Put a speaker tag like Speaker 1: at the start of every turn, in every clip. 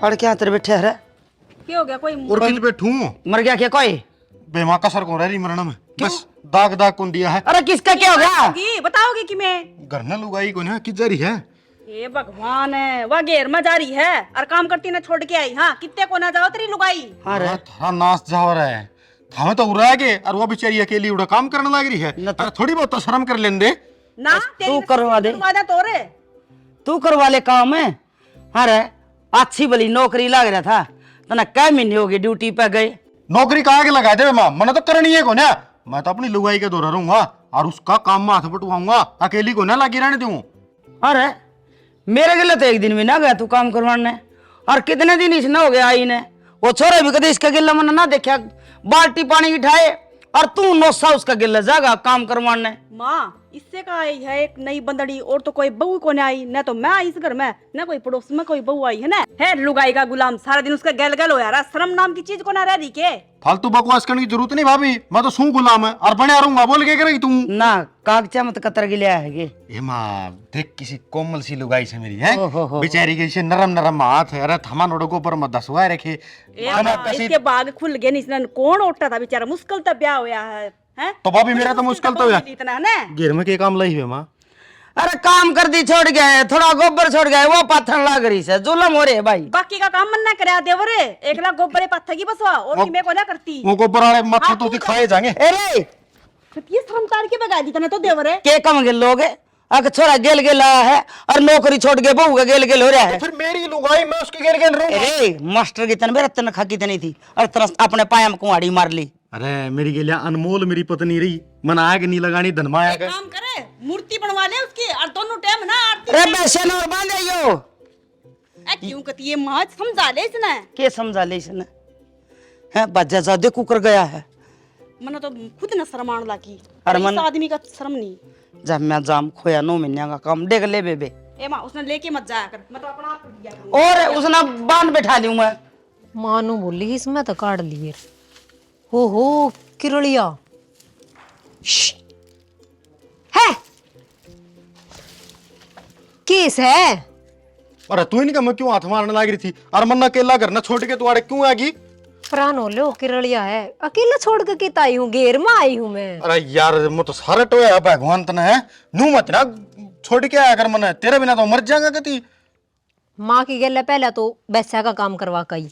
Speaker 1: अड़ क्या तेरे बैठे है?
Speaker 2: क्या हो गया? कोई
Speaker 3: और कित बैठू
Speaker 1: मर गया क्या कोई?
Speaker 3: बेमा कसर को रह रही मरना में बस दाग दाग कौन दिया है।
Speaker 1: अरे किसका क्या हो गया?
Speaker 2: बताओगे कि मैं
Speaker 3: घर न लुगाई को ना कित जा रही है।
Speaker 2: ये भगवान है, वह घेर में जा रही है और काम करती ना छोड़ के आई। हाँ कितने को ना जाओ तेरी लुगाई।
Speaker 1: अरे
Speaker 3: थारा नाश जा रहा है, हमें तो उड़ा के और वो बेचारी अकेली उड़ा काम करने लग रही है। अरे थोड़ी बहुत तो शर्म कर लेने दे
Speaker 2: ना
Speaker 1: तू करवा दे,
Speaker 2: तो रे
Speaker 1: तू करवा ले काम है। अरे अच्छी भली नौकरी लग रहा था, तना कै महीने हो गए ड्यूटी पे गए।
Speaker 3: नौकरी कहाँ के लगा दे माँ, मैंने तो करनी है को ना। मैं तो अपनी लुगाई के दौरा रहूंगा और उसका काम में हाथ बटवाऊंगा, अकेली को ना लगी रहने दूं।
Speaker 1: अरे मेरे गिले तो एक दिन भी ना गया तू काम करवाने, और कितने दिन इसने हो गया आई ने। वो छोरे भी कदे इसका गिल्ला मैंने ना देखा, बाल्टी पानी की ठाए और तू नौसा उसका गिल्ला जागा काम करवाने।
Speaker 2: माँ इससे का आई है एक नई बंदड़ी, और तो कोई बहू को नहीं आई, न तो मैं आई इस घर में, न कोई पड़ोस में कोई बहू आई है ना। है लुगाई का गुलाम, सारा दिन उसका गैल गैल हो यार। शर्म नाम की चीज को ना रह रही के।
Speaker 3: फालतू बकवास करने की जरूरत नहीं भाभी, मैं तो सू गुलाम है और बने रहूंगा। बोल के करेगी तू
Speaker 1: ना कागचा मत कतर गिलिया है।
Speaker 3: ए माँ देख किसी कोमल सी लुगाई से मेरी है
Speaker 1: ओहो।
Speaker 3: बेचारी के नरम नरम हाथ है। अरे थमा नोड़ो को ऊपर मत दसवा रखे।
Speaker 2: इसके बाग खुल गए नहीं, कौन उठता था बेचारा, मुश्किल तो ब्याह होया है।
Speaker 3: तो भाभी मेरा तो मुश्किल तो है
Speaker 2: इतना ना
Speaker 3: घेर में के काम लाई हुए माँ।
Speaker 1: अरे काम कर दी छोड़ गए, थोड़ा गोबर छोड़ गए, वो पाथर लाग रही है, जुलम हो रहे भाई।
Speaker 2: बाकी का काम मन ना करा देवरे, एक लाख गोबरे पत्थर की बसवा और मैं को ना करती।
Speaker 3: वो गोबर वाले मत्था तो दिखाए जाएंगे।
Speaker 1: अरे
Speaker 2: ये शर्म तार के बगा दी तने तो देवरे।
Speaker 1: के कम गिल लोगे? अगर छोरा गेल गेल आया है और नौकरी छोड़ के बहू का गेल गेल हो रहा है।
Speaker 3: फिर मेरी लुगाई मैं उसकी घेर घेर रहूंगा।
Speaker 1: अरे मास्टर की तनबे तनखा कितनी थी और तरस अपने पाया में कुआड़ी मार ली।
Speaker 3: अरे मेरी गेलिया अनमोल मेरी पत्नी रही, मन आग नहीं लगानी धनमाया का
Speaker 2: काम करे मूर्ति बनवा ले उसकी और दोनों टाइम ना आरती।
Speaker 1: अरे बैसन और बांध आइयो।
Speaker 2: ए क्यों कहती ये मां समझा ले इसने।
Speaker 1: के समझा ले इसने? है बज्जा ज्यादा कुकर गया है।
Speaker 2: मन तो खुद न शर्म आने लगी।
Speaker 1: अरे
Speaker 2: इस
Speaker 1: मन
Speaker 2: आदमी का शर्म नहीं।
Speaker 1: जब मैं जाम खोया 9 महीने का काम देख ले बेबे।
Speaker 2: ए मां उसने लेके मत जाया कर, मैं तो अपना आप कर दिया करूं।
Speaker 1: और उसने बांध बैठा ली मैं।
Speaker 4: मानो बोली इसमें तो काट लिए। हो किरलिया है केस है।
Speaker 3: अरे तू इनका मैं क्यों हाथ मारने लग रही थी और मन अकेला घर ना छोड़ के तू आड़े क्यों आगी।
Speaker 4: फरान हो लो किरलिया है, अकेला छोड़ के कित आई हूँ, घेर में आई हूँ मैं।
Speaker 3: अरे यार मैं तो सारा टोया भगवान तने है नू मत ना छोड़ के आया कर, मन तेरे बिना तो मर जाएगा कती।
Speaker 4: माँ की गल पहले तो बैसा का काम करवा कई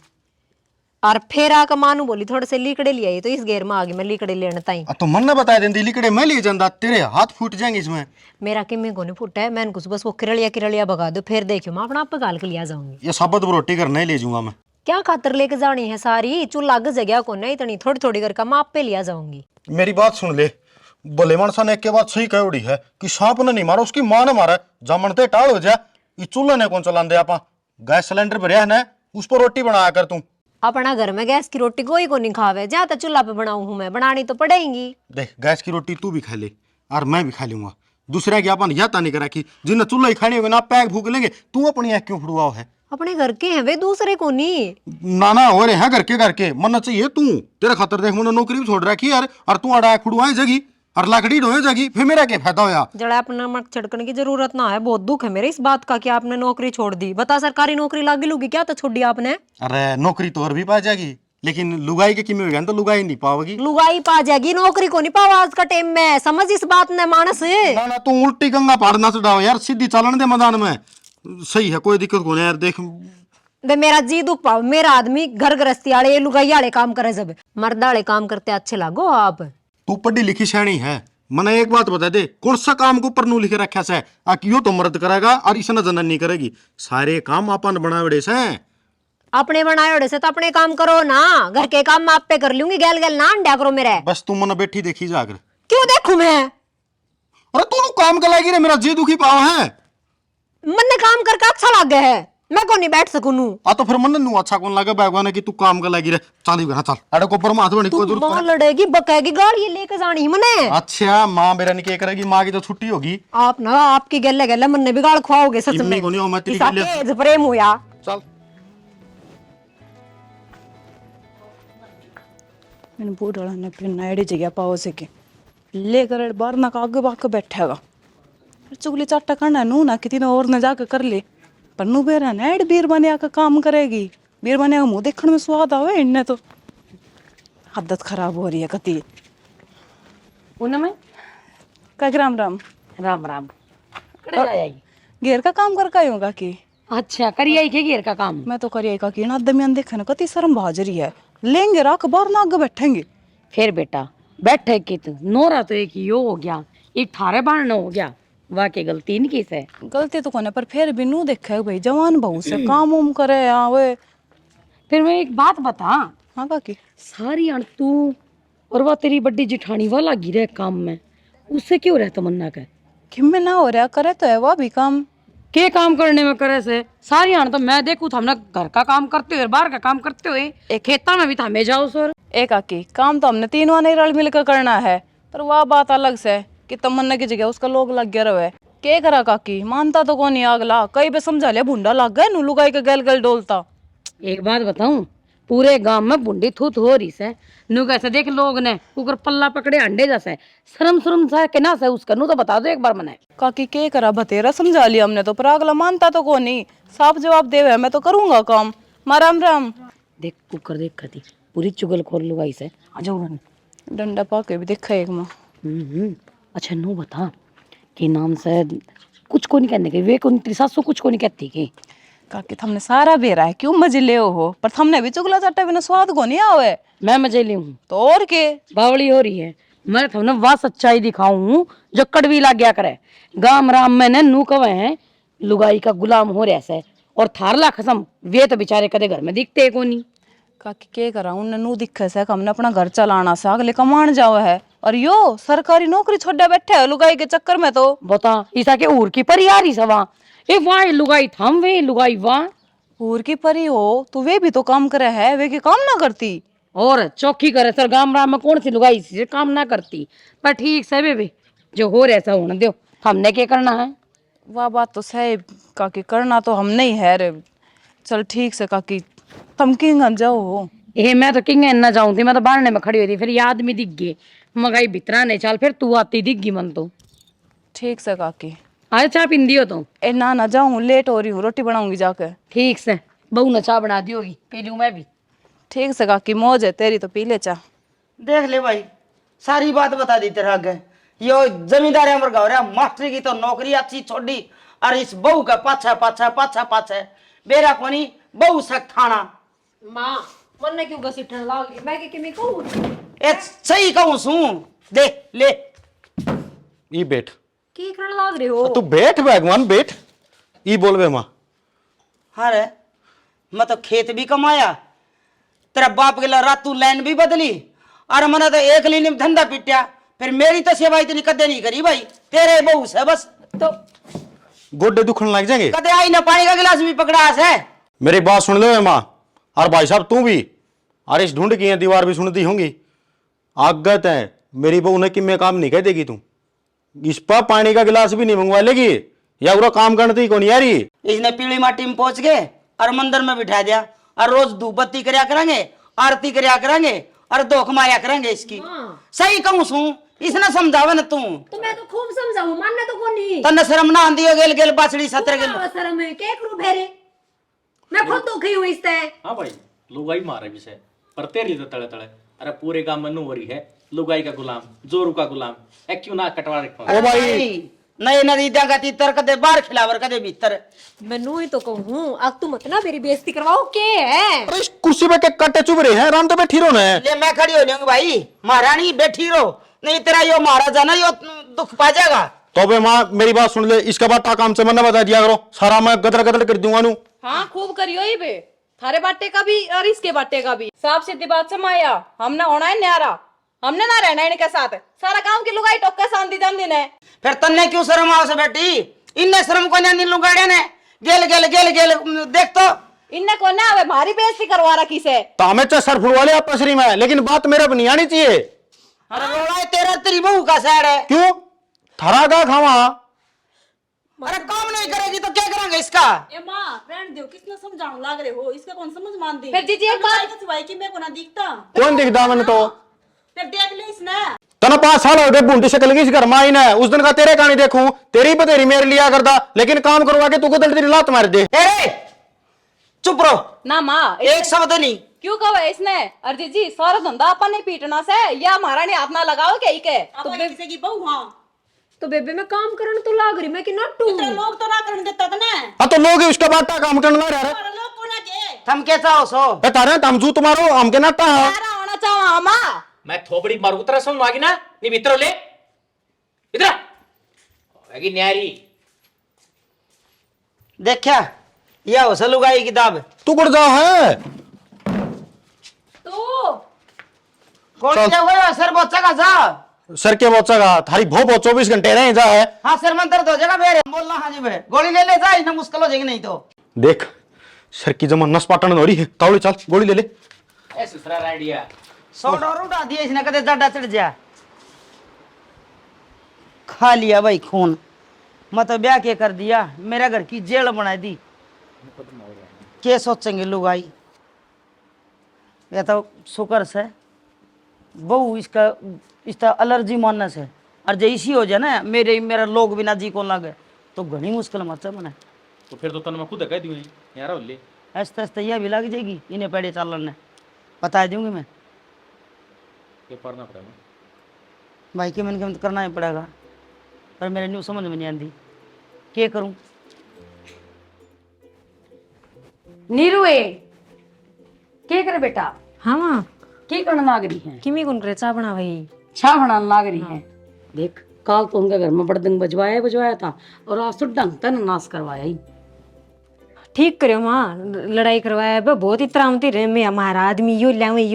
Speaker 4: और फिर आकर मानू बोली थोड़े से लीकड़े ले आई, तो इस घेर में आ गई मैं लीकड़े लेने ताई।
Speaker 3: तो मन ने बताया देंदी लिकड़े मैं ले जांदा, तेरे हाथ फूट जाएंगे इसमें।
Speaker 4: मेरा किम्मे को नहीं फूटा है, मैंने कुछ बस वो किरलिया किरलिया भगा दो, फिर देखियो मैं अपना आप गाल के लिया जाऊंगी।
Speaker 3: ये साबत रोटी करने ले जाऊंगा मैं।
Speaker 4: क्या खातर लेके जानी है सारी, चूल्हा लग जगह को नहीं इतनी थोड़ी थोड़ी करके मैं आप पे लिया जाऊंगी।
Speaker 3: मेरी बात सुन ले, बोले मानसा ने एक के बात सही कह उड़ी है कि सांप ने नहीं मारा उसकी माँ ने मारा। जमनते टाल हो जा, ये चूल्हा ने कौन चलान दे, आपा गैस सिलेंडर पर रह ना उस पर रोटी बनाया कर तू।
Speaker 4: अपना घर में गैस की रोटी कोई को नहीं खावे, जहाँ तक चूल्हा पे बनाऊं हूं मैं, बनानी तो पड़ेगी।
Speaker 3: देख गैस की रोटी तू भी खा ले और मैं भी खा लूंगा, दूसरे की अपन यह नहीं करा कि जिन्हें चूल्हा ही खाने होगा ना पैक भूख लेंगे। तू अपनी आँख क्यों फुड़वाओ है?
Speaker 4: अपने घर के हैं वे, दूसरे को नहीं।
Speaker 3: नाना हो रहे हैं घर के मन चाहिए तू, तेरा खातर देख मैंने नौकरी भी छोड़ रखी यार, और तू अड़ा खुड़वाए जगी और लाकड़ी ढोए जगी, फिर मेरा क्या फायदा होया?
Speaker 4: जड़ा अपना मत छिड़कने की जरूरत ना है, बहुत दुख है मेरे इस बात का कि आपने नौकरी छोड़ दी। बता सरकारी नौकरी लागी लूगी क्या तो छोड़ दी आपने।
Speaker 3: अरे नौकरी तो और भी पा जाएगी, लेकिन लुगाई के किमें होगा तो लुगाई नहीं पाओगी।
Speaker 4: लुगाई पा जाएगी, नौकरी को नहीं पावा आज का टाइम में, समझ इस बात ने मानस।
Speaker 3: ना ना तू उल्टी गंगा पार ना चढ़ाओ यार, सीधी चलन दे मैदान में, सही है कोई दिक्कत को नहीं यार। देख
Speaker 4: वे मेरा जी दुख पाओ, मेरा आदमी घर गृहस्थी वाले लुगाई वाले काम करे, जब मर्द वाले काम करते अच्छे लागो आप।
Speaker 3: तू पढ़ी लिखी सैनी है, मने एक बात बता दे, कौन सा काम को ऊपर नू लिखे रखा से यो तो मर्द करेगा और इसने जनन नहीं करेगी, सारे काम अपन बनावड़े से।
Speaker 4: अपने बनाए ओढ़े से तो अपने काम करो ना, घर के काम मैं आप पे कर लूंगी, गैल गैल ना अंडा करो मेरे।
Speaker 3: बस तू मन बैठी देखी जाकर।
Speaker 4: क्यों देखूं मैं?
Speaker 3: अरे तू काम कर लागी रे, मेरा जी दुखी पाव है।
Speaker 4: मन ने काम करके अच्छा लग गया है, मैं को नहीं बैठ सकूं नू।
Speaker 3: तो फिर मन नू अच्छा कौन लगे भगवान कि तू काम कर लागी रे, चल घर चल, अरे को पर माथ बनी कोई
Speaker 4: तू
Speaker 3: जरूरत
Speaker 4: मां लड़ेगी बकेगी, गाड़ी लेके जानी मने।
Speaker 3: अच्छा मां मेरा नहीं करेगी, मां की तो छुट्टी होगी।
Speaker 4: आप ना आपकी गले गले मन ने बिगाड़ खुआओगे सच में।
Speaker 3: को नहीं हो मैं तेरी
Speaker 4: इसा
Speaker 3: गले
Speaker 4: तेज प्रेम होया।
Speaker 3: चल
Speaker 2: मैंने बूढ़ा ने अपनी नायड़ी जगह पाओ से के लेकर बाहर ना का आगे बाग बैठेगा, चुगली चाटा करना नू ना कितने और न जाकर कर ले, पर नू बेरा नायड़ बीर बने आकर काम करेगी। बीर बने का मुंह देखने में स्वाद आवे इनने तो आदत खराब हो रही है कति।
Speaker 1: उनमें
Speaker 2: का राम राम
Speaker 1: राम राम कड़े आई।
Speaker 2: घेर का काम कर का होगा कि
Speaker 1: अच्छा करी आई के घेर का काम।
Speaker 2: मैं तो करिए का कि ना दमियान देखे ना कति शर्म भाजरी है लेंगे राख बार ना आगे बैठेंगे।
Speaker 1: फिर बेटा बैठे कि तू नोरा तो एक यो हो गया एक थारे बाण हो गया वाकई गलती नहीं किस है।
Speaker 2: गलती तो कोने पर फिर भी नू देखे भाई जवान बहू से काम उम करे यहाँ वे।
Speaker 1: फिर मैं एक बात बता।
Speaker 2: हाँ काकी
Speaker 1: सारी अण तू और वह तेरी बड़ी जिठानी वाला गिरे काम में उससे क्यों रह तमन्ना का
Speaker 2: कि में ना हो रहा करे तो है वह भी काम
Speaker 1: के काम करने में करे से सारी अण तो मैं देखूं तो हमने घर का काम करते हुए बाहर का काम करते हुए एक खेता में भी थामे जाओ सर।
Speaker 2: एक आकी काम तो हमने तीनों ने रल मिलकर करना है पर वह बात अलग से कि तमन्ना की जगह उसका लोग लग गया रहे के करा काकी मानता तो कौन अगला कई पे समझा लिया भुंडा लग गए नू लुगाई के गल गल डोलता।
Speaker 1: एक बात बताऊं पूरे गांव में बुंडी थूत हो रही से नु कैसे देख लोग ने कुकर पल्ला पकड़े अंडे जैसे शर्म शर्म सा के ना से उसका नु तो बता दो एक बार मने।
Speaker 2: काकी के करा बतेरा समझा लिया हमने तो पर अगला मानता तो कौन नहीं साफ जवाब देवे मैं तो करूंगा काम। मां राम राम
Speaker 1: देख कुकर देख कती पूरी चुगल खोल लुगाई से आ जाओ रन
Speaker 2: डंडा पाके भी देखा एक मां।
Speaker 1: अच्छा नो बता कि नाम से कुछ को नहीं कहने के वे कौन तेरी सासू कुछ को नहीं कहती कि
Speaker 2: काकी हमने सारा बेरा है क्यों मजे ले हो पर हमने भी चुगला चाटा बिना स्वाद को नहीं आवे।
Speaker 1: मैं मजेली हूँ
Speaker 2: तो और के
Speaker 1: बावली हो रही है मैं तुमने वाह सच्चाई दिखाऊं जो कड़वी लाग गया करे। गाम राम मैंने नू कवे हैं लुगाई का गुलाम हो रहा है और थारला खसम वे तो बेचारे कदे घर में दिखते को नहीं।
Speaker 2: काकी के करा उन्हें नू दिखे से हमने अपना घर चलाना से अगले कमाण जाओ है और यो सरकारी नौकरी छोड़ा बैठे है लुगाई के चक्कर में तो
Speaker 1: बता ईसा के ऊर की परी आ रही सवा ए वाह लुगाई थम वे लुगाई वाह
Speaker 2: ऊर की परी हो तो वे भी तो काम करे है वे की काम ना करती
Speaker 1: और चौकी करे सर गाम राम में कौन सी लुगाई से काम ना करती पर ठीक से वे भी जो हो रहा ऐसा होने दो हमने क्या करना है।
Speaker 2: वाह बात तो सही काकी करना तो हम नहीं है रे। चल ठीक से काकी तुम किंग जाओ हो
Speaker 1: ये मैं तो किंग ना जाऊं थी मैं तो बारने में खड़ी हुई थी फिर ये आदमी दिख गए मगाई भितरा नहीं चल फिर तू आती दिख गई मन तो।
Speaker 2: ठीक से काकी
Speaker 1: आज चाय पिंदी हो तो
Speaker 2: ए ना जाऊं लेट हो रही हूँ रोटी बनाऊंगी जाके।
Speaker 1: ठीक से बहू ने चाय बना दी होगी पी लूं मैं भी।
Speaker 2: ठीक से काकी मौज है तेरी तो पी ले चा।
Speaker 1: देख ले भाई सारी बात बता दी तेरा आगे यो जमींदार अमर गाँव रहा मास्टरी की तो नौकरी अच्छी छोड़ी और इस बहू का पाछा पाछा पाछा पाछा बेरा कोनी बहू सक थाना
Speaker 4: मां मन ने क्यों घसीटने लाग मैं के मैं कहूं
Speaker 1: ए सही कहूं सू दे ले
Speaker 3: ई बैठ
Speaker 4: की करने लाग रहे हो।
Speaker 3: तू बैठ भगवान बैठ ई बोलबे मां।
Speaker 1: हाँ रे मैं तो खेत भी कमाया तेरा बाप के लिए रातू लाइन भी बदली और मैंने तो एक लाइन में धंधा पिटिया फिर मेरी तो सेवा इतनी कदे नहीं करी भाई तेरे बहू से बस
Speaker 2: तो
Speaker 3: गोड्डे दुखने लग जाएंगे
Speaker 1: कदे आई ना पानी का गिलास भी पकड़ा है।
Speaker 3: मेरी बात सुन लो माँ और भाई साहब तू भी और इस ढूंढ की है दीवार भी सुनती होंगी आगत है मेरी बहू ने कि मैं काम नहीं कह देगी तू इस पर पानी का गिलास भी नहीं मंगवा लेगी या पूरा काम करती कौन यार
Speaker 1: इसने पीली माटी में पहुंच गए और मंदिर में बिठा दिया और रोज धूप बत्ती करया करेंगे आरती करया करेंगे और दो कमाया करेंगे इसकी। सही कहूं सू इसने समझावे न तू
Speaker 4: तो मैं तो खूब समझाऊं मानने तो कौन नहीं
Speaker 1: तन्ने शर्म ना आंदी हो गेल गेल बाछड़ी सत्र गेल
Speaker 4: शर्म है के करू भेरे मैं खुद दुखी हूं इससे।
Speaker 5: हाँ भाई लुगाई मारे विषय पर तेरी तो तड़े तड़े अरे पूरे गांव में नू हो रही है लुगाई का गुलाम जोरू का गुलाम है क्यों ना कटवा रखा
Speaker 3: ओ भाई
Speaker 1: नए नदी का तीतर कदे बाहर खिलावर कदे भीतर
Speaker 4: मैनू ही तो कहूं अब तू मत ना मेरी बेइज्जती करवाओ के है।
Speaker 3: अरे इस कुर्सी पे के कट्टे चुभ रहे हैं आराम तो बैठी रहो ना
Speaker 1: ले मैं खड़ी हो जाऊंगी भाई महारानी बैठी रहो नहीं तेरा यो महाराजा ना यो दुख पा जाएगा।
Speaker 3: तो बे माँ मेरी बात सुन ले इसका बात ता काम से मना बता दिया करो सारा मैं गदर गदर कर दूंगा नू।
Speaker 2: हाँ खूब करियो ही बे थारे बाटे का भी और इसके बाटे का भी साफ सीधी बात से माया हमने होना है न्यारा हमने ना रहना इनके साथ सारा गांव की लुगाई टोका शांति जान ने
Speaker 1: फिर तन्ने क्यों शर्म आओ से बेटी इनने शर्म को नहीं लुगाड़े ने गेल गेल गेल गेल देख तो
Speaker 2: इनने को ना आवे भारी बेइज्जती करवा रखी से
Speaker 3: तो हमें चाहे सर फुलवाले आप पसरी में लेकिन बात मेरे पर नहीं आनी चाहिए।
Speaker 1: अरे रोड़ा तेरा तेरी बहू का सैड है
Speaker 3: क्यों थरा का खावा
Speaker 1: अरे काम नहीं करेगी तो क्या करेंगे इसका।
Speaker 2: ए मां रहन दो किसने समझाऊं लाग रहे हो इसका कौन समझ मानती
Speaker 4: फिर जीजी एक बात
Speaker 2: सिवाय कि मैं को ना दिखता
Speaker 3: कौन दिखता मैंने तो
Speaker 2: फिर देख ले इसने
Speaker 3: तना 5 साल हो गए बूंदी शक्ल की इस घर में आई ना उस दिन का तेरे कहानी देखूं तेरी बतेरी मेरे लिया करता लेकिन काम करवा के तू को तेरी लात मार दे।
Speaker 1: अरे चुप रहो,
Speaker 2: ना माँ
Speaker 1: एक शब्द नहीं।
Speaker 2: क्यों कहा है इसने? अरजीत जी सारा धंधा अपन ने पीटना से या हमारा ने हाथ ना लगाओ क्या ही के
Speaker 6: किसी की बहू हाँ
Speaker 4: तो बेबे मैं काम करने तो लाग रही, मैं कि नट्टू
Speaker 6: लोग तो ना करने देता था ना
Speaker 3: हाँ तो लोग उसका बाटा काम करना रह रहे
Speaker 6: लोग को ना के
Speaker 1: थम के चाहो सो।
Speaker 3: तारे तमजू तुम्हारो हमके नाटा है।
Speaker 2: सारा होना चाहो माँ।
Speaker 5: मैं थोबड़ी मारू उतरा समझ आगी ना नी भीतर ले इधर आगी न्यारी
Speaker 1: देखा यह हो लुगाई किताब।
Speaker 3: तू कुड़ जाओ है
Speaker 2: तो
Speaker 1: कौन क्या हुआ सर बच्चा का जा।
Speaker 3: सर के बच्चा का थारी भो 24 घंटे रहे जा है।
Speaker 1: हाँ सर में दर्द हो जाएगा मेरे बोलना। हाँ जी भाई गोली ले ले जा, इतना मुश्किल हो जाएगी नहीं तो।
Speaker 3: देख सर की जमा नस पाटन हो रही है, तावड़ी चल गोली ले ले।
Speaker 5: ए सुसरा राइडिया
Speaker 1: 100 डॉलर उठा दिए इसने, कदे डाडा चढ़ जा। खा लिया भाई खून, मतलब ब्याह के कर दिया, मेरा घर की जेल बना दी। क्या सोचेंगे लोग आई। या तो शुक्र से बहू इसका एलर्जी मानने से, और जो इसी हो जाए ना मेरा लोग बिना जी को लगे तो घनी मुश्किल मत बने।
Speaker 5: तो फिर तो तन मैं खुद कह दूं यार ले
Speaker 1: ऐसा ऐसा यह भी लग जाएगी इन्हें पेड़े चालन ने बता दूंगी मैं।
Speaker 5: ये पढ़ना पड़ेगा
Speaker 1: भाई के मन तो करना ही पड़ेगा, पर मेरे न्यू समझ में नहीं आती क्या करूं।
Speaker 7: नीरू के करे बेटा?
Speaker 4: हाँ माँ
Speaker 7: की करने लाग रही है?
Speaker 4: किमी कौन करे चाह बना भाई?
Speaker 7: छा बनाने लाग रही है। देख काल तो उनके घर में बड़दंग बजवाया था और आज तो ढंग तन नाश करवाया ही।
Speaker 4: ठीक करो माँ, लड़ाई करवाया बे बहुत ही त्रामती रहे। मैं हमारा आदमी यो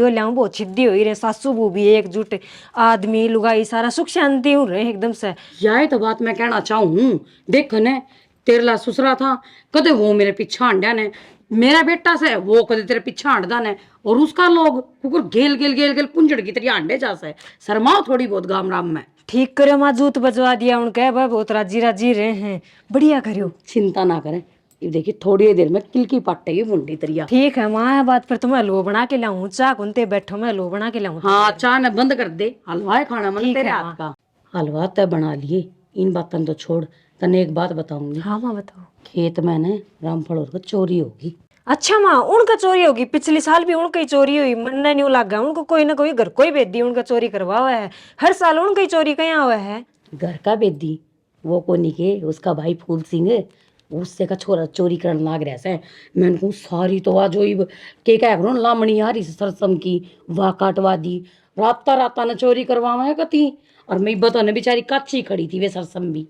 Speaker 4: लाऊं बहुत छिद्दी हो रहे, सासू बू भी एकजुट, आदमी लुगाई सारा सुख शांति हो रहे एकदम से।
Speaker 7: यही तो बात मैं कहना चाहूँ। देख ने तेरे ला ससुरा था, कदे वो मेरे पीछे हांडा ने, मेरा बेटा से वो कदे तेरे पीछे हांडदा ने, और उसका लोग कुकुर गेल पुंजड़ की तरह हांडे जा से। शर्माओ थोड़ी बहुत गाम राम में।
Speaker 4: ठीक करो माँ, जूत बजवा दिया उनके, बहुत राजी रहे हैं, बढ़िया करो।
Speaker 7: चिंता ना करें, ये देखिए थोड़ी देर में किलकी पाटेगी मुंडी तरिया।
Speaker 4: ठीक है माँ, बात पर तुम्हें हलवा बना के लाऊं, चाह कुंते बैठो मैं हलवा बना के लाऊं।
Speaker 7: हाँ चाह न बंद कर दे, हलवा है खाना मन
Speaker 4: ठीक
Speaker 7: तेरे
Speaker 4: है,
Speaker 7: हाथ का। हलवा तय बना लिए, इन बातों तो छोड़। तने एक बात बताऊंगी,
Speaker 4: हाँ माँ बताओ।
Speaker 7: खेत में ने रामफल और चोरी होगी।
Speaker 4: अच्छा माँ, उनका चोरी होगी? पिछले साल भी उनका ही चोरी हुई, मन नहीं लगा उनको, कोई ना कोई घर को ही भेज दी, उनका चोरी करवा हुआ है। हर साल उनका ही चोरी कहाँ हुआ है?
Speaker 7: घर का बेदी वो कोनी के उसका भाई फूल सिंह उससे का छोरा चोरी करने लाग रहा से। मैं उनको सारी तो आज के कह करो लामणी हारी सरसम की वाह काटवा दी, राता ने चोरी करवावा है कती। और मैं बताने बेचारी काची खड़ी थी वे सरसम भी।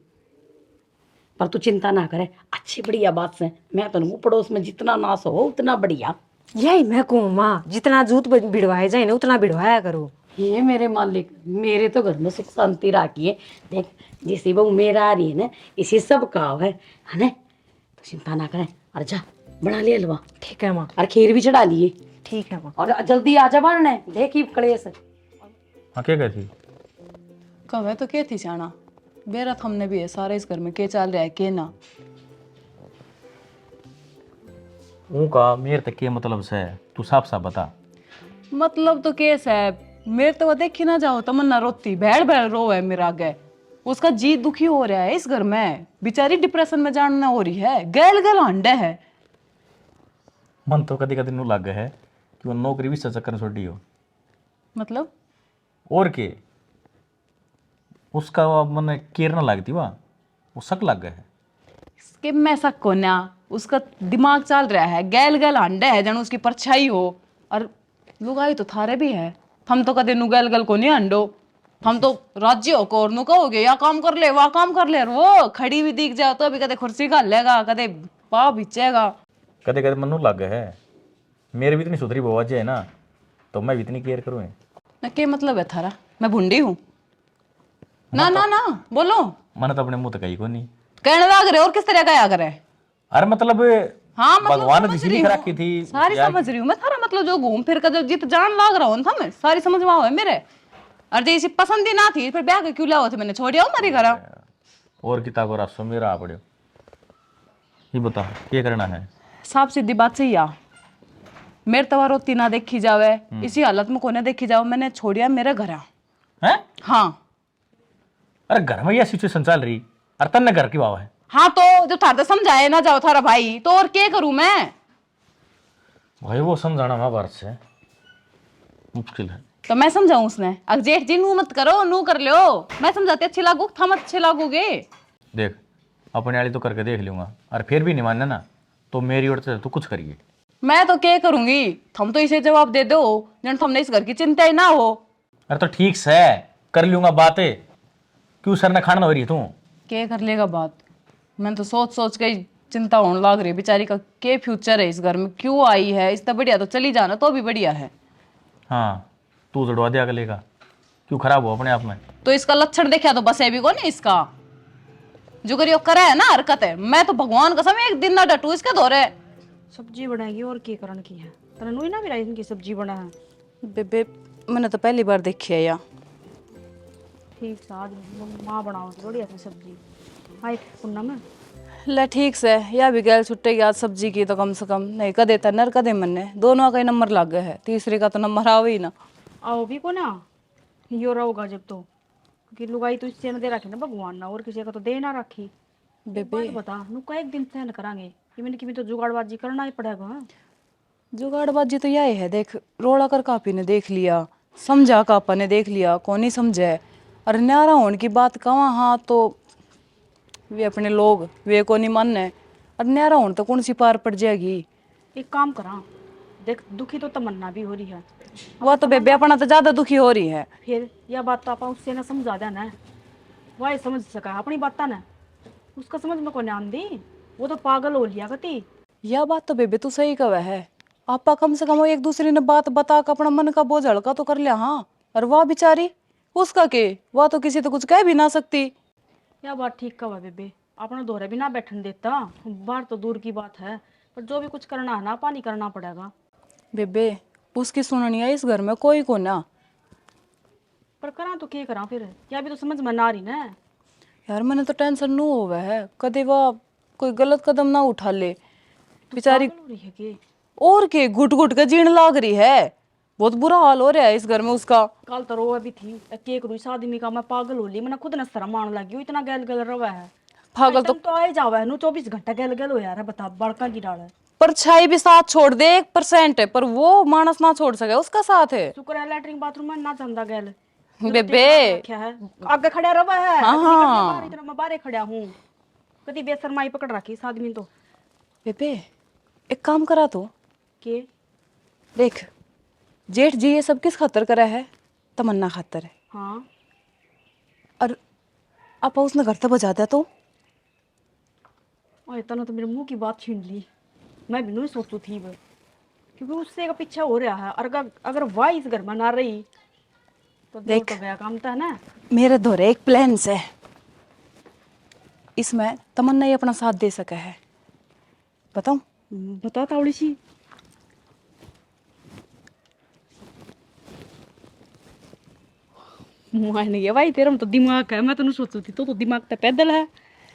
Speaker 7: पर तू चिंता ना करे, अच्छी बढ़िया बात से मैं तो पड़ोस में जितना नाश हो उतना बढ़िया।
Speaker 4: यही मैं कहूँ माँ, जितना जूत भिड़वाए जाए ना उतना भिड़वाया करो।
Speaker 7: ये मेरे मालिक, मेरे तो घर में सुख शांति राखी है। देख जैसी बहू मेरा आ रही है ना, इसी सब काव है ना। तो चिंता ना करें, और जा बना लिया हलवा।
Speaker 4: ठीक है माँ।
Speaker 7: और खीर भी चढ़ा लिए।
Speaker 4: ठीक है माँ।
Speaker 7: और जल्दी आ जा बनने, देखी कलेश।
Speaker 3: हाँ क्या कहती?
Speaker 2: कब है तो क्या थी जाना बेरत हमने भी है सारे इस घर में के चल रहा है के ना।
Speaker 5: उनका मेरे तक के मतलब से तू साफ साफ बता।
Speaker 2: मतलब तो केस है मेरे तो वो देखी ना जाओ, तमन्ना रोती भैड़ रो है मेरा आगे, उसका जी दुखी हो रहा है इस घर में, बेचारी डिप्रेशन में जानना हो रही है, गैल हंडे है।
Speaker 5: मन तो कदी कदी नू लग है कि वो नौकरी भी चक्कर छोड़ी हो।
Speaker 2: मतलब
Speaker 5: और के उसका मन केर ना लगती वाह वो शक लग गया है।
Speaker 2: इसके मैं शक को ना, उसका दिमाग चल रहा है गैल हंडे है जन उसकी परछाई हो। और लुगाई तो थारे भी है, हम तो कदे नु गैल को नहीं हंडो, हम तो राज्य हो को और नु कहोगे या काम कर ले वह काम कर ले, और वो खड़ी भी दिख जाओ तो अभी कदे कुर्सी का लेगा कदे पाव बिचेगा।
Speaker 5: कदे कदे मनु लग है मेरे भी इतनी सुधरी बवाज है ना, तो मैं भी इतनी केयर करूँ।
Speaker 2: ना क्या मतलब है थारा, मैं भुंडी हूँ? ना ना ना बोलो।
Speaker 5: मैंने तो अपने मुंह तक कही को नहीं
Speaker 2: कहने लग रहे और किस तरह का करे।
Speaker 5: अरे मतलब
Speaker 2: हाँ मतलब
Speaker 5: भगवान ने
Speaker 2: समझ
Speaker 5: जिसकी
Speaker 2: रही
Speaker 5: लिख
Speaker 2: हूँ,
Speaker 5: रखी थी
Speaker 2: सारी समझ रही हूँ मैं थारा, मतलब जो घूम फिर कर जो जित जान लाग रहा हूँ था मैं सारी समझ में है मेरे। और जैसी पसंद ही ना थी फिर ब्याह के क्यों लाओ थे, मैंने छोड़िया मेरे घर।
Speaker 5: और किताब और रास्ता मेरा आ पड़ो। ये बता क्या करना है?
Speaker 2: साफ सीधी बात सही आ, मेरे तवा रोती ना देखी जावे, इसी हालत में कोने देखी जाओ, मैंने छोड़िया मेरे घर।
Speaker 5: हैं?
Speaker 2: हाँ
Speaker 5: अरे घर में यह सिचुएशन चल रही और तन्ने घर की बात है।
Speaker 2: हाँ तो जो थारा समझाए ना जाओ थारा भाई, तो और क्या करूं मैं?
Speaker 5: भाई वो समझाना महाभारत से मुश्किल है।
Speaker 2: तो मैं समझाऊं उसने, अब जेठ जी नू मत करो, नू कर लो। मैं समझाती अच्छी लागू, थम अच्छे लागोगे।
Speaker 5: देख अपने वाली तो करके देख लूंगा, और फिर भी नहीं मानना ना तो मेरी ओर से तो कुछ करिए।
Speaker 2: मैं तो क्या करूंगी, थम तो इसे जवाब दे दो जन थमने इस घर की चिंता ही ना हो।
Speaker 5: अरे तो ठीक से कर लूंगा बातें, क्यों सर ने खाना हो रही है तू?
Speaker 2: क्या कर लेगा बात, मैं तो सोच सोच के ही चिंता होने लग रही है बेचारी का, क्या फ्यूचर है इस घर में, क्यों आई है, इससे बढ़िया तो चली जाना तो भी बढ़िया है।
Speaker 5: हाँ तू जड़वा दिया अगले का, क्यों खराब हो अपने आप में?
Speaker 2: तो इसका लक्षण देखा तो बस है भी को नहीं इसका, जो करियो करे है ना हरकत है। मैं तो भगवान कसम एक दिन ना डटू इसके दौरे।
Speaker 6: सब्जी बनाएगी और की करण की है तनु ही ना भी इनकी सब्जी बना है।
Speaker 2: बेबे मैंने तो पहली बार देखी है या।
Speaker 6: ठीक से आज माँ बनाओ बढ़िया सी सब्जी हाय पुन्ना में।
Speaker 2: ले ठीक से, या भी गैल छुट्टेगी आज सब्जी की तो कम से कम, नहीं कदे तनर कदे मन्ने, दोनों का ही नंबर लग गया है, तीसरे का तो नंबर आवे ही ना।
Speaker 6: आओ भी को ना यो रहोगा जब तो, क्योंकि लुगाई तो इससे न दे रखी ना भगवान ना, और किसी का तो दे ना रखी।
Speaker 2: बेबे
Speaker 6: बात बता नु का एक दिन सहन करांगे कि मैंने कि तो जुगाड़बाजी करना ही पड़ेगा। हाँ?
Speaker 2: जुगाड़बाजी तो यही है, देख रोड़ा कर कापी ने देख लिया, समझा कापा ने देख लिया, कौन ही समझे। और न्यारा होने की बात कवा, हाँ तो वे अपने लोग वे को नहीं मानने, और न्यारा होने तो कौन सी पार पड़ जाएगी।
Speaker 6: एक काम करा, देख दुखी तो तमन्ना भी हो रही है,
Speaker 2: वह तो बेबे अपना तो ज्यादा दुखी हो रही है।
Speaker 6: फिर यह बात तो आप उससे ना समझा देना, वह समझ सका अपनी बात ना, उसका समझ में को ध्यान दी, वो तो पागल हो लिया कती।
Speaker 2: यह बात तो बेबे तू सही कहा है, आपा कम से कम वो एक दूसरे ने बात बता कर अपना मन का बोझ हल्का तो कर लिया। हाँ और वाह बेचारी, उसका के वह तो किसी तो कुछ कह भी ना सकती।
Speaker 6: यह बात ठीक कहा बेबे, अपना दोहरे भी ना बैठन देता, बाहर तो दूर की बात है, पर जो भी कुछ करना है ना पानी करना पड़ेगा।
Speaker 2: बेबे उसकी सुननी है इस घर में कोई को ना।
Speaker 6: पर करा तो क्या करा फिर, यह भी तो समझ में ना आ रही ना।
Speaker 2: यार मैंने तो टेंशन नू होवे है, कदे वह कोई गलत कदम ना उठा ले बेचारी।
Speaker 6: पागल हो रही है कि
Speaker 2: और के घुट घुट के जीण लाग रही है, बहुत बुरा हाल हो रहा है इस घर में उसका।
Speaker 6: कल तो रोवे भी थी, केक रुई इस आदमी का मैं पागल हो ली, मैंने खुद न शर्म आने लगी, इतना गैल गैल रवा है।
Speaker 2: पागल
Speaker 6: तो आए जावा है नु 24 घंटा गैल गैल हो यार, बता बड़का की डाल है।
Speaker 2: परछाई भी साथ छोड़ दे 1% है, पर वो मानस ना छोड़ सके, उसका साथ है।
Speaker 6: शुक्र है लैट्रिन बाथरूम में ना चंदा गैल
Speaker 2: बेबे
Speaker 6: क्या है आगे खड़ा रवा है।
Speaker 2: हाँ, हाँ।
Speaker 6: बाहर इतना मैं बाहर खड़ा हूँ, कभी बेशर्माई पकड़ रखी इस आदमी तो।
Speaker 2: बेबे एक काम करा तो,
Speaker 6: के
Speaker 2: देख जेठ जी ये सब किस खातर करा है, तमन्ना खातर है।
Speaker 6: हाँ
Speaker 2: और आप उसने घर तक बजा दिया तो
Speaker 6: और इतना तो मेरे मुंह की बात छीन ली, मैं भी नहीं सोचू थी वो, क्योंकि उससे का पीछा हो रहा है, और अगर वह इस घर में ना रही तो
Speaker 2: देख।
Speaker 6: तो गया काम था ना।
Speaker 2: मेरे दोरे एक प्लान है, इसमें तमन्ना ही अपना साथ दे सका है, बताऊं?
Speaker 6: बता तावड़ी सी। नहीं है भाई तेरा में तो दिमाग है, मैं तो नहीं सोचू थी, तो दिमाग तो पैदल है।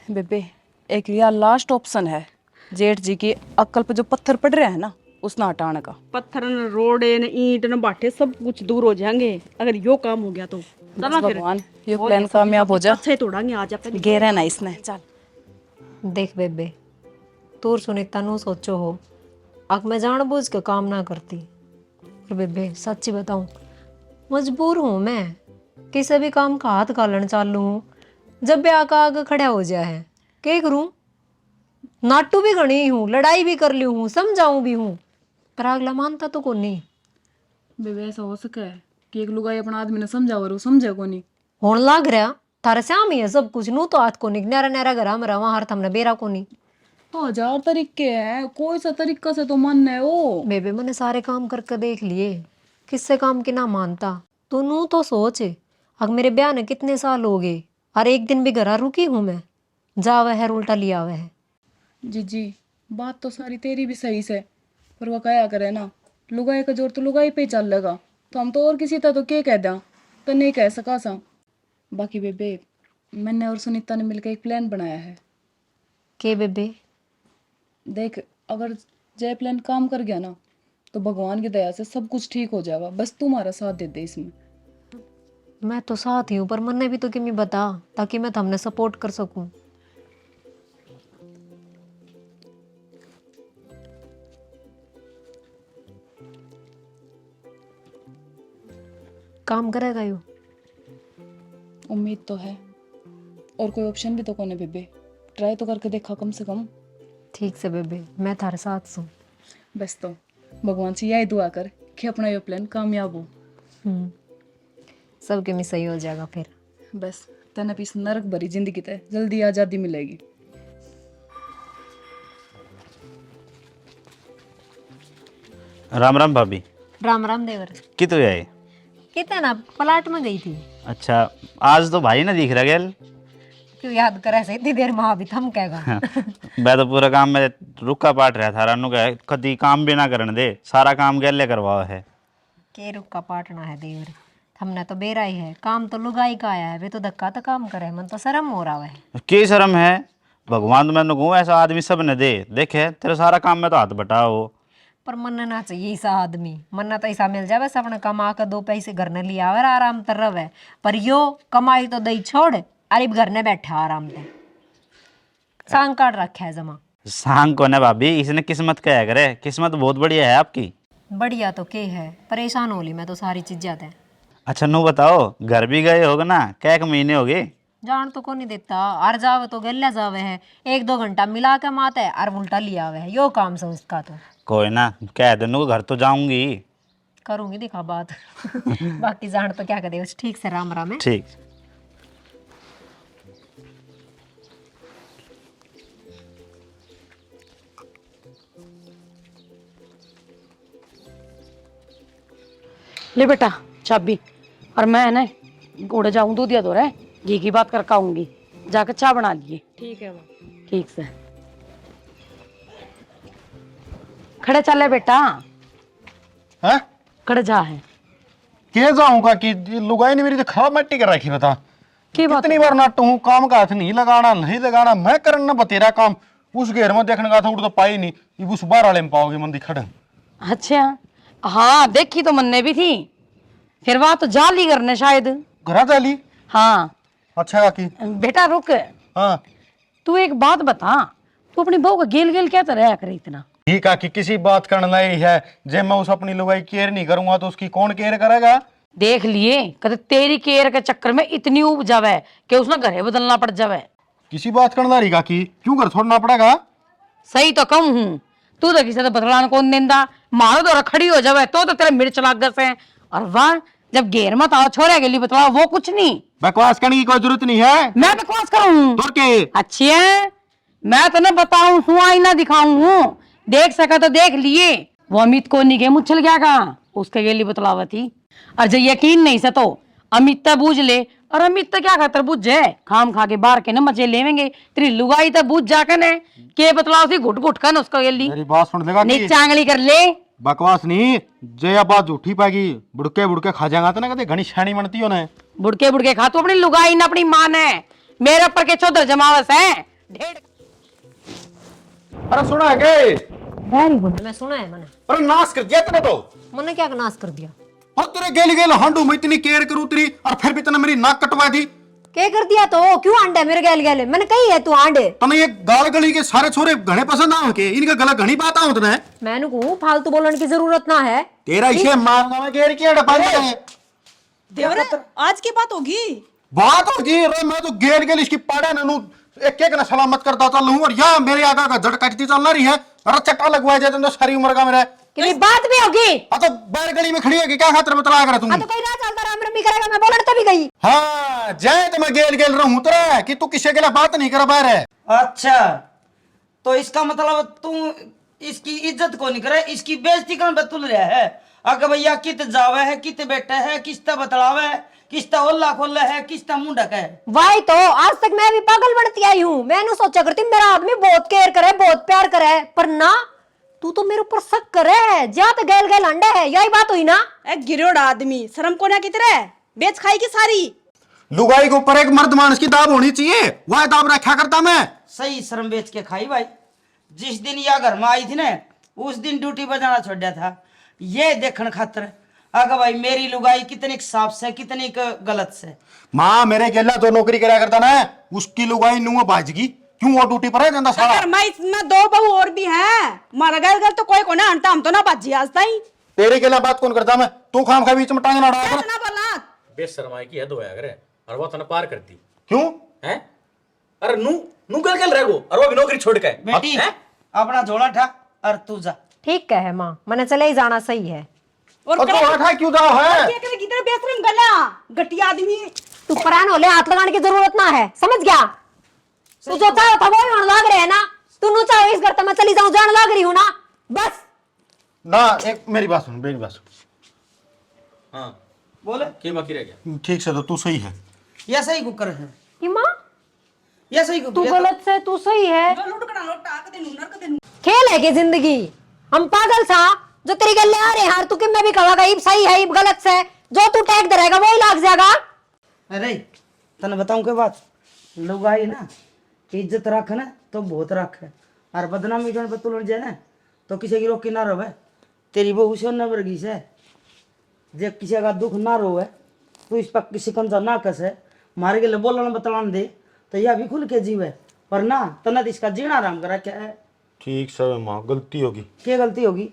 Speaker 2: बेबे एक यह लास्ट ऑप्शन है, जेठ जी की अक्ल पे जो पत्थर पड़ रहे हैं ना उसना हटाने का।
Speaker 6: पत्थर न रोड़े न ईंट न बाटे सब कुछ दूर हो जाएंगे अगर यो काम हो गया तो।
Speaker 2: बस
Speaker 6: चला फिर
Speaker 2: भगवान ये प्लान कामयाब हो जा,
Speaker 6: अच्छे तोड़ांगे आज अपन।
Speaker 2: गेरा ना इसने चल।
Speaker 4: देख बेबे तू सुनीता नु सोचो हो, अब मैं जानबूझ के काम ना करती, पर बेबे सच्ची बताऊं मजबूर हूं मैं, किसी भी काम का हाथ घालन चालू हूँ, जब भी आका आगे खड़ा हो जाए है क्या करूं, नाटू भी गणी हूँ, लड़ाई भी कर ली हूँ, समझाऊं भी हूँ, पर अगला मानता तो को नहीं।
Speaker 2: बेबे ऐसा हो सका है कि एक लुगाई अपना आदमी ने समझा और वो समझे को नहीं।
Speaker 4: होन लाग रहा थारे से आम ही है सब कुछ, नू तो हाथ को नहीं नारा नारा घर में रहा हर थमने बेरा को नहीं।
Speaker 2: 1000 तरीके हैं, कोई सा तरीका से तो मन है वो।
Speaker 4: बेबे मैंने सारे काम करके देख लिए, किससे काम की ना मानता, तू नू तो सोच अब मेरे ब्याह ने कितने साल हो गए, और एक दिन भी घर रुकी हूं मैं, जा वह है उल्टा लिया वह है।
Speaker 2: जी बात तो सारी तेरी भी सही से, पर वो कया करे ना, लुगाई का जोर तो लुगाई पे ही चल लगा, तो हम तो और किसी तरह तो क्या कह दा, तो नहीं कह सका सा। बाकी बेबे मैंने और सुनीता ने मिलकर एक प्लान बनाया है।
Speaker 4: के बेबे?
Speaker 2: देख अगर जय प्लान काम कर गया ना तो भगवान की दया से सब कुछ ठीक हो जाएगा, बस तुम्हारा साथ दे दे इसमें।
Speaker 4: मैं तो साथ ही हूँ, पर मन्ने भी तो किमी बता ताकि मैं तुमने सपोर्ट कर सकूं। काम करेगा यो?
Speaker 2: उम्मीद तो है, और कोई ऑप्शन भी तो कोने बेबे, ट्राई तो करके देखा कम से कम।
Speaker 4: ठीक से बेबे, मैं थारे साथ सू।
Speaker 2: बस तो भगवान से यही दुआ कर कि अपना ये प्लान कामयाब हो।
Speaker 4: सबके में सही हो जाएगा फिर।
Speaker 2: बस तने भी इस नरक भरी जिंदगी ते जल्दी आजादी मिलेगी।
Speaker 8: राम राम भाभी।
Speaker 4: राम राम देवर।
Speaker 8: कितो है?
Speaker 4: कितना ना प्लाट में गई थी।
Speaker 8: अच्छा, आज तो भाई ना दिख रहा गेल।
Speaker 4: क्यों याद करे से इतनी देर में अभी थम कहेगा।
Speaker 8: मैं तो पूरा काम में रुका पाट रहा था। रानू का कभी काम भी ना करने दे, सारा काम गेले करवाओ है।
Speaker 4: के रुका पाटना है देवर, हमने तो बेरा ही है, काम तो लुगाई का आया है, वे तो धक्का तो काम करे, मन तो शर्म हो रहा है।
Speaker 8: की शर्म है? भगवान तो मैंने कहूँ ऐसा आदमी सब ने दे, देखे तेरे सारा काम में तो हाथ बटाओ।
Speaker 4: पर मनना चाहिए ऐसा आदमी, मनना तो ऐसा मिल जावे अपने कमा कर 2 पैसे घर ने लिया और आराम तर रहे। पर यो कमाई तो दई छोड़, अरे घर ने बैठा आराम से सांग काट रखा है जमा।
Speaker 8: सांग को ना भाभी, इसने किस्मत क्या करे, किस्मत बहुत बढ़िया है आपकी।
Speaker 4: बढ़िया तो के है, परेशान हो ली मैं तो सारी चीजें थे।
Speaker 8: अच्छा नू बताओ, घर भी गए होगे ना, क्या 1 महीने हो गए?
Speaker 4: जान तो को नहीं देता, और जावे तो गल्या जावे है, 1-2 घंटा मिला के माते है और उल्टा लिया हुआ है, यो काम से उसका तो।
Speaker 8: कोई ना, कह देनू घर तो जाऊंगी।
Speaker 4: करूंगी दिखा बात। बाकी जान तो क्या करे उस। ठीक से राम राम है।
Speaker 8: ठीक।
Speaker 7: ले बेटा चाबी, और मैं ना उड़ जाऊं दूधिया दो रहे घी की बात करके आऊंगी, जाकर चाय बना लिए।
Speaker 4: ठीक है माँ।
Speaker 7: ठीक से खड़े चले बेटा,
Speaker 3: हैं?
Speaker 7: खड़े जा है।
Speaker 3: के जाऊंगा कि लुगाई ने मेरी तो खा मट्टी कर रखी। बता
Speaker 7: की बात?
Speaker 3: कितनी बार नाटू हूँ, काम का हाथ नहीं लगाना, नहीं लगाना, मैं करना बतेरा काम। उस घेर में देखने का था, उड़ तो पाई नहीं, ये उस बार वाले में पाओगे मंदी खड़े।
Speaker 7: अच्छा हाँ, देखी तो मनने भी थी, फिर वहां तो जाली करने शायद।
Speaker 3: घरा जाली?
Speaker 7: हाँ।
Speaker 3: अच्छा की
Speaker 7: बेटा रुक,
Speaker 3: हाँ
Speaker 7: तू एक बात बता, तू अपनी बहू का गेल गेल क्या तरह करे इतना?
Speaker 3: ठीक है कि किसी बात करने लाई है, जब मैं उस अपनी लुगाई केयर नहीं करूंगा तो उसकी कौन केयर करेगा?
Speaker 7: देख लिए कदे तेरी केयर के चक्कर में इतनी उब जावे कि उसने घरे बदलना पड़ जावे।
Speaker 3: किसी बात करने लाई की क्यों घर छोड़ना पड़ेगा?
Speaker 7: सही तो कम हूँ, तू तो किसी से बदलाना कौन देंदा, मारो तो खड़ी हो जावे तो तेरे मिर्च लाग गए हैं। और वाह, जब घेर मत आओ छोरे के लिए बतलाओ, वो कुछ नहीं।
Speaker 3: बकवास करने की कोई जरूरत नहीं है।
Speaker 7: मैं बकवास करूँ?
Speaker 3: तो के
Speaker 7: अच्छी है, मैं तो ना बताऊं हूँ, आईना दिखाऊं हूँ, देख सका तो देख लिए। वो अमित को नहीं गए मुच्छल क्या कहा, उसके लिए बतलावा थी। और जब यकीन नहीं से तो अमित तो बूझ ले, और अमित तो क्या खातर बूझ जाए, खाम खा के बाहर के ना मजे लेवेंगे, तेरी लुगाई तो बूझ जाकर ने के बतलाव थी, घुट घुट कर उसका गेली
Speaker 3: मेरी बात सुन लेगा
Speaker 7: नहीं चांगली कर ले।
Speaker 3: बकवास नहीं, जे बात झूठी पाएगी, बुड़के बुड़के खा जाएगा तो ना कहते घनी छानी बनती हो ना।
Speaker 7: बुड़के बुड़के खा, तू अपनी लुगाई ना अपनी मान है, मेरे ऊपर के चौधर जमावस है ढेर।
Speaker 3: अरे सुना है के?
Speaker 4: वेरी गुड, मैं सुना है मैंने।
Speaker 3: अरे नाश कर दिया तूने तो।
Speaker 4: मैंने क्या नाश कर दिया?
Speaker 3: और तेरे गेली गेल हांडू में इतनी केयर करूं तेरी, और फिर भी तूने मेरी नाक कटवा दी।
Speaker 4: क्या कर दिया तो? क्यों आंडे मेरे गैल गैले? मैंने कही है तू आंडे।
Speaker 3: तने ये गाल गली के सारे छोरे घने पसंद आओ के, इनका गला घनी बात आओ तने।
Speaker 4: मैंने कहूँ फालतू बोलने की जरूरत ना है।
Speaker 3: तेरा इसे मारना में गेर किया डपा है।
Speaker 6: देवरे आज की बात होगी।
Speaker 3: बात होगी रे, मैं तो गेर गेल इसकी पाड़े ननु एक एक ना सलामत करता चल लूं, और या मेरे आगा का जड़ काटती चल रही है। अरे चट्टा लगवाए जाते तो सारी उम्र का मेरे।
Speaker 4: कि बात भी होगी।
Speaker 3: तो बाहर गली में खड़ी है कि क्या खातिर बतला कर तुम?
Speaker 4: तो कोई ना चलता राम रमी करेगा, मैं बोलने तभी गई।
Speaker 3: हाँ जाए तो मैं गेल गेल रहूं तेरा कि तू किसी के लिए बात नहीं कर बाहर है।
Speaker 1: अच्छा, तो इसका मतलब तू इसकी इज्जत को नहीं करे, इसकी बेइज्जती कर बतुल रहा है। अगर भैया कित जावे है, कित बेटा है, किस्ता बतलावे है, किस्ता ओल्ला खोल्ला है, किस्ता मुंडक है।
Speaker 4: भाई तो आज तक मैं भी पागल बनती आई हूँ। मैंने सोचा करती मेरा आदमी बहुत केयर करे, बहुत प्यार करे, पर ना तू तो मेरे ऊपर शक करे है, जा तो गैल गैल अंडे है, यही बात हुई ना?
Speaker 6: एक गिरोड़ आदमी, शर्म को ना कितरे बेच खाई की सारी।
Speaker 3: लुगाई के ऊपर एक मर्द मानस की दाब होनी चाहिए, वह दाब रखा करता मैं।
Speaker 1: सही शर्म बेच के खाई भाई। जिस दिन यह घर में आई थी ना, उस दिन ड्यूटी बजाना छोड़ दिया था, ये देखने खातर अगर भाई मेरी लुगाई कितनी साफ से कितनी गलत से।
Speaker 3: माँ मेरे गेला तो नौकरी करा करता ना, उसकी लुगाई नुआ बाजगी क्यों वो ड्यूटी पर है जंदा सारा।
Speaker 6: अगर मैं इसमें 2 बहू और भी हैं, मारा गैर तो कोई को ना अंटा, हम तो ना बाजी आज ताई।
Speaker 3: तेरे गेला बात कौन करता मैं? तू खाम खा बीच में टांग ना अड़ा कर।
Speaker 6: ना बोला
Speaker 5: बेशर्माई की हद होया करे और वो तने पार करती
Speaker 3: क्यों?
Speaker 5: हैं? अरे नू नू गल रह गो और वो भी नौकरी छोड़ के
Speaker 1: बेटी अपना झोला ठा और तू जा।
Speaker 4: ठीक कहे माँ, मैंने चले ही जाना सही है।
Speaker 6: और
Speaker 3: तो अठा क्यों दाव है?
Speaker 6: क्या करे किधर बेसरम गला गटिया आदमी।
Speaker 4: तू परान होले हाथ लगाने की जरूरत ना है, समझ गया? तू जो चाहो था वो ही होने लग रहे है ना। तू नु चाहो इस घर तो मैं चली जाऊं, जान लग रही हूं ना बस।
Speaker 3: ना एक मेरी बात सुन, मेरी बात सुन।
Speaker 5: हां
Speaker 1: बोले
Speaker 5: के बाकी रह गया।
Speaker 3: ठीक से तो तू सही है।
Speaker 1: ये सही कुकर है,
Speaker 4: कि माँ
Speaker 1: ये सही कुकर।
Speaker 4: तू गलत से तू सही है।
Speaker 6: लुट कड़ा लोटा के देनु नरक देनु।
Speaker 4: खेल है कि जिंदगी हम पागल सा जो तेरी गल ले आ रहे हार तू कि मैं भी कहागा इब सही है इब गलत से, जो तू टैग दे रहेगा वही लाग जाएगा।
Speaker 1: अरे तने बताऊं के बात, लोग आई ना इज्जत रख ना तो बहुत रख है, और बदनामी करने पे तुलड़ जाए ना तो किसी की रोकी ना रहे। तेरी बहू से न वर्गी से जब किसी का दुख ना रोवे तो इस पर शिकंजा ना कसे, मारे के लिए बोलना बतलान दे तो यह भी खुल के जीवे, पर ना तना इसका जीना आराम करा क्या है।
Speaker 3: ठीक से माँ गलती होगी।
Speaker 1: क्या गलती होगी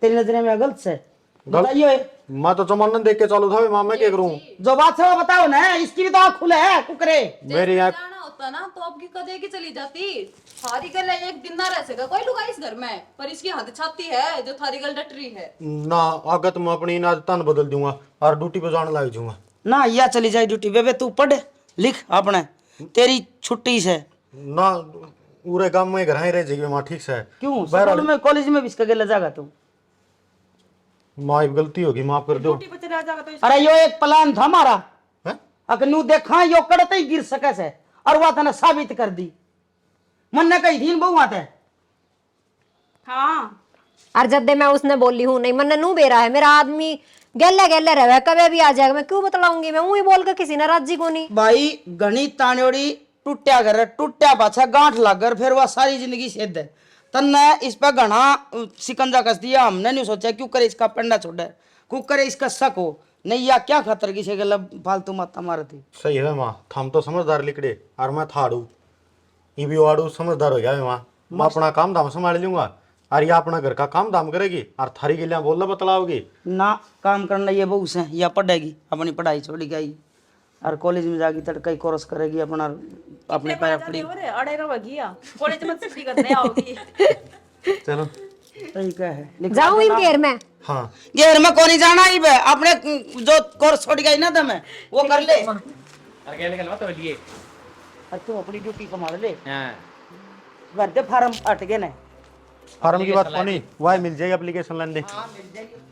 Speaker 1: तेरी नजर में गलत से बताइए।
Speaker 3: मैं तो चमन देख के चालू था माँ, मैं क्या करूँ?
Speaker 1: जो बात है वो बताओ ना, इसकी भी तो आँख खुले है कुकरे।
Speaker 3: मेरी आँख
Speaker 2: जाना होता ना तो अब की कदे की चली जाती। थारी गल एक दिन ना रह सका कोई लुगाई इस घर में, पर इसकी हद छाती है जो थारी गल डट रही है।
Speaker 3: ना आगत मैं अपनी ना तन बदल दूंगा और ड्यूटी पे जाने लग जाऊंगा।
Speaker 1: ना या चली जाए ड्यूटी बेबे, तू पढ़ लिख अपने, तेरी छुट्टी से।
Speaker 3: ना पूरे काम में घर ही रह जाएगी माँ। ठीक से
Speaker 1: क्यों स्कूल में कॉलेज में भी इसका गेला जाएगा तू?
Speaker 3: माँ एक गलती होगी, माफ कर दो।
Speaker 6: पे चला जाएगा तो
Speaker 1: अरे यो एक प्लान था हमारा,
Speaker 3: हैं?
Speaker 1: अगर नू देखा यो कड़ते ही गिर सके से, और वह तने साबित कर दी। मन ने कही थी बहु आते
Speaker 6: हां
Speaker 4: और जब मैं उसने बोली हूं नहीं मन नू बेरा है मेरा आदमी गले गले रहे कभी भी आ जाएगा, मैं क्यों बतलाऊंगी? मैं वही बोल के किसी ने राजी को नहीं।
Speaker 1: भाई घनी तानियोड़ी टूटिया कर टूटिया पाछा गांठ लागर फिर वह सारी जिंदगी सिद्ध है। तन्ने इस पर घना शिकंजा कस दिया, हमने नहीं सोचा क्यों करे इसका पेंडा छोड़े, क्यों करे इसका शक हो नहीं, या क्या खतर किसी के लब फालतू माता मारती।
Speaker 3: सही है माँ, थम तो समझदार लिकड़े और मैं थाड़ू ये भी वाड़ू समझदार हो गया है माँ। मैं अपना काम धाम संभाल लूंगा और ये अपना घर का काम धाम करेगी और थारी के लिए बोलना बतलाओगी
Speaker 1: ना। काम करना ये बहू से या पढ़ेगी, अपनी पढ़ाई छोड़ी गई और कॉलेज में जाके तड़का कोर्स करेगी, अपना अपने पैर पड़ी।
Speaker 6: अरे अड़े रह गया कॉलेज में छुट्टी करने आओगी।
Speaker 3: चलो
Speaker 1: सही क्या है
Speaker 4: जाऊं इन घेर में।
Speaker 3: हाँ
Speaker 1: घेर में कौन जाना ही बे, अपने जो कोर्स छोड़ गई ना तुम्हें वो कर ले।
Speaker 5: अरे क्या निकलवा तो लिए
Speaker 1: तू अपनी ड्यूटी संभाल ले।
Speaker 5: हां
Speaker 1: घर के फार्म हट गए ना।
Speaker 3: फार्म की बात पानी वही मिल जाएगी एप्लीकेशन लेने।
Speaker 1: हाँ मिल जाएगी।